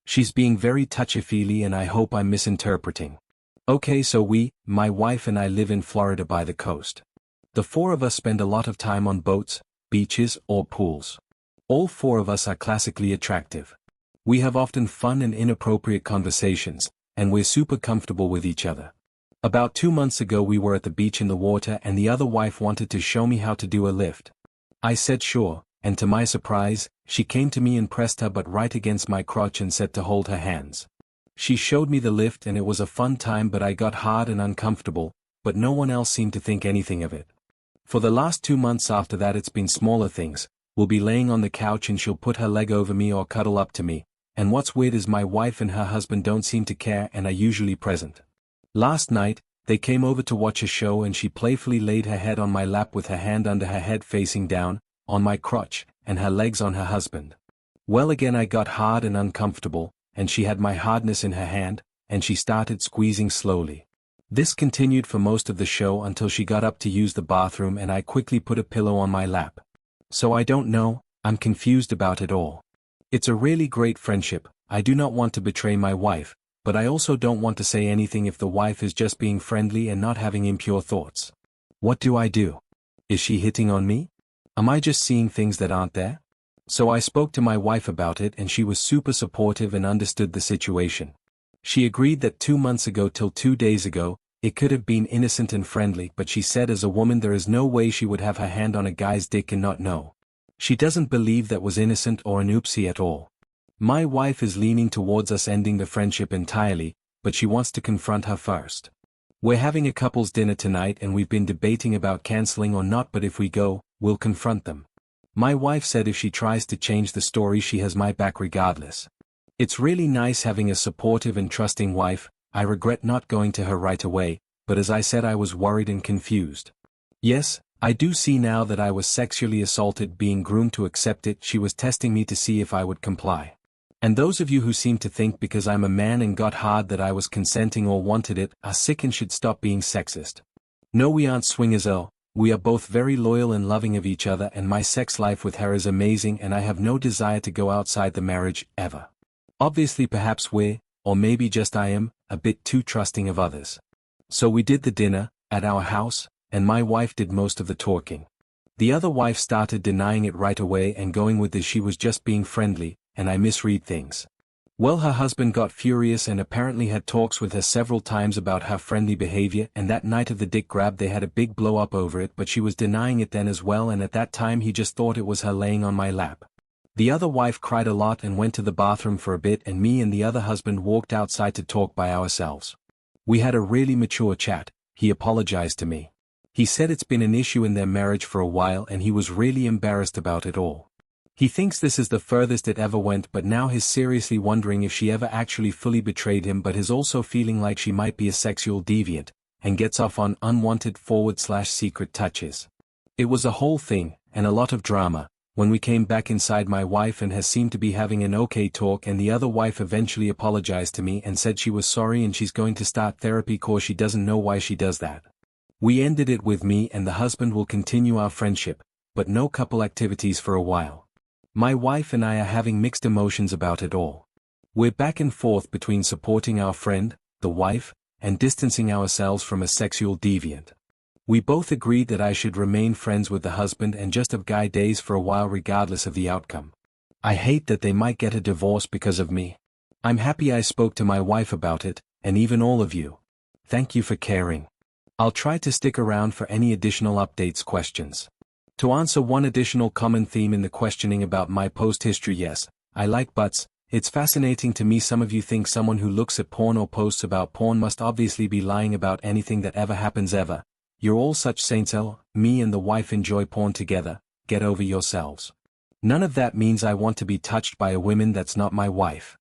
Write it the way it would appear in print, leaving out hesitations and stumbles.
She's being very touchy-feely and I hope I'm misinterpreting. Okay, so my wife and I live in Florida by the coast. The four of us spend a lot of time on boats, beaches, or pools. All four of us are classically attractive. We have often fun and inappropriate conversations, and we're super comfortable with each other. About 2 months ago we were at the beach in the water and the other wife wanted to show me how to do a lift. I said sure, and to my surprise, she came to me and pressed her butt right against my crotch and said to hold her hands. She showed me the lift and it was a fun time, but I got hard and uncomfortable, but no one else seemed to think anything of it. For the last 2 months after that it's been smaller things. We'll be laying on the couch and she'll put her leg over me or cuddle up to me, and what's weird is my wife and her husband don't seem to care and are usually present. Last night, they came over to watch a show and she playfully laid her head on my lap with her hand under her head facing down, on my crotch, and her legs on her husband. Well, again I got hard and uncomfortable, and she had my hardness in her hand, and she started squeezing slowly. This continued for most of the show until she got up to use the bathroom and I quickly put a pillow on my lap. So I don't know, I'm confused about it all. It's a really great friendship. I do not want to betray my wife, but I also don't want to say anything if the wife is just being friendly and not having impure thoughts. What do I do? Is she hitting on me? Am I just seeing things that aren't there? So I spoke to my wife about it and she was super supportive and understood the situation. She agreed that 2 months ago till 2 days ago, it could have been innocent and friendly, but she said as a woman there is no way she would have her hand on a guy's dick and not know. She doesn't believe that was innocent or an oopsie at all. My wife is leaning towards us ending the friendship entirely, but she wants to confront her first. We're having a couple's dinner tonight and we've been debating about canceling or not, but if we go, we'll confront them. My wife said if she tries to change the story she has my back regardless. It's really nice having a supportive and trusting wife. I regret not going to her right away, but as I said I was worried and confused. Yes, I do see now that I was sexually assaulted, being groomed to accept it. She was testing me to see if I would comply. And those of you who seem to think because I'm a man and got hard that I was consenting or wanted it are sick and should stop being sexist. No, we aren't swingers. We are both very loyal and loving of each other, and my sex life with her is amazing and I have no desire to go outside the marriage, ever. Obviously perhaps or maybe just I am, a bit too trusting of others. So we did the dinner, at our house, and my wife did most of the talking. The other wife started denying it right away and going with this she was just being friendly, and I misread things. Well, her husband got furious and apparently had talks with her several times about her friendly behavior, and that night of the dick grab they had a big blow up over it, but she was denying it then as well, and at that time he just thought it was her laying on my lap. The other wife cried a lot and went to the bathroom for a bit, and me and the other husband walked outside to talk by ourselves. We had a really mature chat. He apologized to me. He said it's been an issue in their marriage for a while and he was really embarrassed about it all. He thinks this is the furthest it ever went, but now he's seriously wondering if she ever actually fully betrayed him, but is also feeling like she might be a sexual deviant, and gets off on unwanted /secret touches. It was a whole thing, and a lot of drama. When we came back inside, my wife and her seemed to be having an okay talk, and the other wife eventually apologized to me and said she was sorry and she's going to start therapy cause she doesn't know why she does that. We ended it with me and the husband will continue our friendship, but no couple activities for a while. My wife and I are having mixed emotions about it all. We're back and forth between supporting our friend, the wife, and distancing ourselves from a sexual deviant. We both agreed that I should remain friends with the husband and just have guy days for a while regardless of the outcome. I hate that they might get a divorce because of me. I'm happy I spoke to my wife about it, and even all of you. Thank you for caring. I'll try to stick around for any additional updates questions. To answer one additional common theme in the questioning about my post history, yes, I like butts. It's fascinating to me some of you think someone who looks at porn or posts about porn must obviously be lying about anything that ever happens ever. You're all such saints. Me and the wife enjoy porn together, get over yourselves. None of that means I want to be touched by a woman that's not my wife.